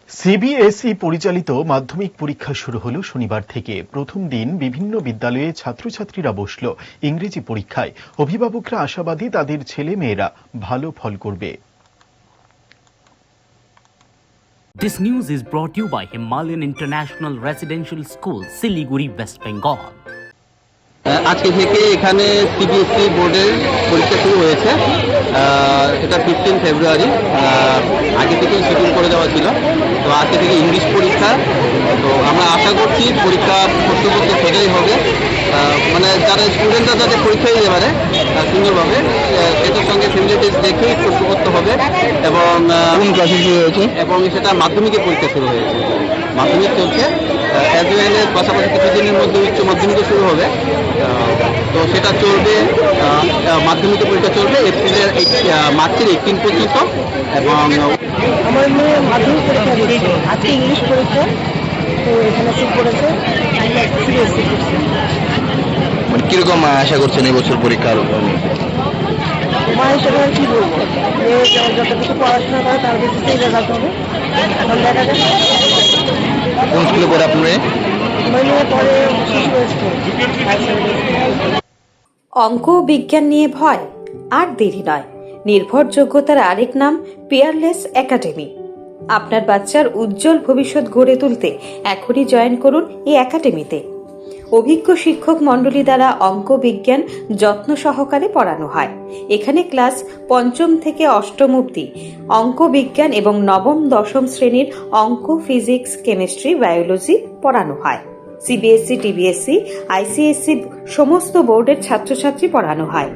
CBSE পরিচালিত মাধ্যমিক পরীক্ষা শুরু হলো শনিবার থেকে। প্রথম দিন বিভিন্ন বিদ্যালয়ে ছাত্রছাত্রীরা বসল ইংরেজি পরীক্ষায়। অভিভাবকরা আশাবাদী তাদের ছেলে মেয়েরা ভালো ফল করবে। This news is brought to you by Himalayan International Residential School, Siliguri, West Bengal. আজকে থেকে এখানে সিবিএসই বোর্ডের পরীক্ষা শুরু হয়েছে। এটা 15 ফেব্রুয়ারি। আগে থেকেই শিডিউল করে দেওয়া ছিল। তো আজকে থেকে ইংলিশ পরীক্ষা। তো আমরা আশা করছি পরীক্ষা প্রশ্নপত্র সোজাই হবে। মানে যারা স্টুডেন্টরা যাতে পরীক্ষা দিতে পারে সুন্দরভাবে, সেটার সঙ্গে ফ্যামিলিটিস দেখেই প্রশ্নপত্র হবে। এবং কোন ক্লাসে শুরু হয়েছে এবং সেটা মাধ্যমিকের পরীক্ষা শুরু হয়েছে। মাধ্যমিক চলছে, অ্যাজ ওয়েল এজ পাশাপাশি কিছুদিনের মধ্যে উচ্চ মাধ্যমিকও শুরু হবে। তো সেটা চলবে, মাধ্যমিকের পরীক্ষা চলবে মার্চের 18 পর্যন্ত। এবং আমার মেয়ে মাধ্যমিক পরীক্ষা দিচ্ছে, আজকে ইংলিশ পরীক্ষা। তো এখানে সিট পড়েছে, মানে কিরকম আশা করছেন এবছর পরীক্ষার? মা হিসেবে আর কি বলবো, যতটুকু পড়াশোনা করে তার বেসিসেই রেজাল্ট হবে। এখন দেখা যাক। কোন স্কুলে পড়ে আপনার? আমার মেয়ে পরে শিশু স্কুল। অঙ্ক ও বিজ্ঞান নিয়ে ভয় আর দেরি নয়। নির্ভরযোগ্যতার আরেক নাম পিয়ারলেস একাডেমি। আপনার বাচ্চার উজ্জ্বল ভবিষ্যৎ গড়ে তুলতে এখনই জয়েন করুন এই একাডেমিতে। অভিজ্ঞ শিক্ষক মণ্ডলী দ্বারা অঙ্ক বিজ্ঞান যত্ন সহকারে পড়ানো হয়। এখানে ক্লাস 5ম থেকে 8ম অবধি অঙ্ক বিজ্ঞান এবং 9ম 10ম শ্রেণীর অঙ্ক, ফিজিক্স, কেমিস্ট্রি, বায়োলজি পড়ানো হয়। সিবিএসই, টিবিএসই, আইসিএসসি সমস্ত বোর্ডের ছাত্রছাত্রী পড়ানো হয়।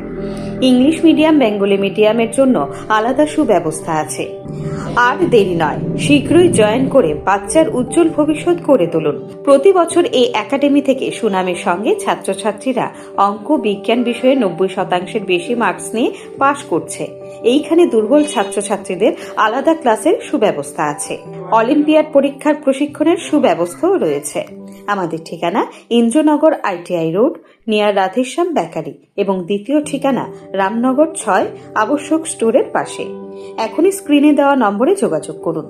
ইংলিশ মিডিয়াম, বেঙ্গলি মিডিয়ামের জন্য আলাদা সুব্যবস্থা আছে। আর দেরি নয়, শীঘ্রই জয়েন করে বাচ্চার উজ্জ্বল ভবিষ্যৎ গড়ে তুলুন। প্রতি বছর এই একাডেমি থেকে সুনামের সঙ্গে ছাত্রছাত্রীরা অঙ্ক বিজ্ঞান বিষয়ে 90% বেশি মার্কস নিয়ে পাশ করছে। এইখানে দুর্বল ছাত্রছাত্রীদের আলাদা ক্লাসের সুব্যবস্থা আছে। অলিম্পিয়াড পরীক্ষার প্রশিক্ষণের সুব্যবস্থাও রয়েছে। আমাদের ঠিকানা Indranagar ITI road, near Radheshyam bakery, এবং দ্বিতীয় ঠিকানা রামনগর 6 আবশ্যক স্টোরের পাশে। এখনই স্ক্রিনে দেওয়া নম্বরে যোগাযোগ করুন।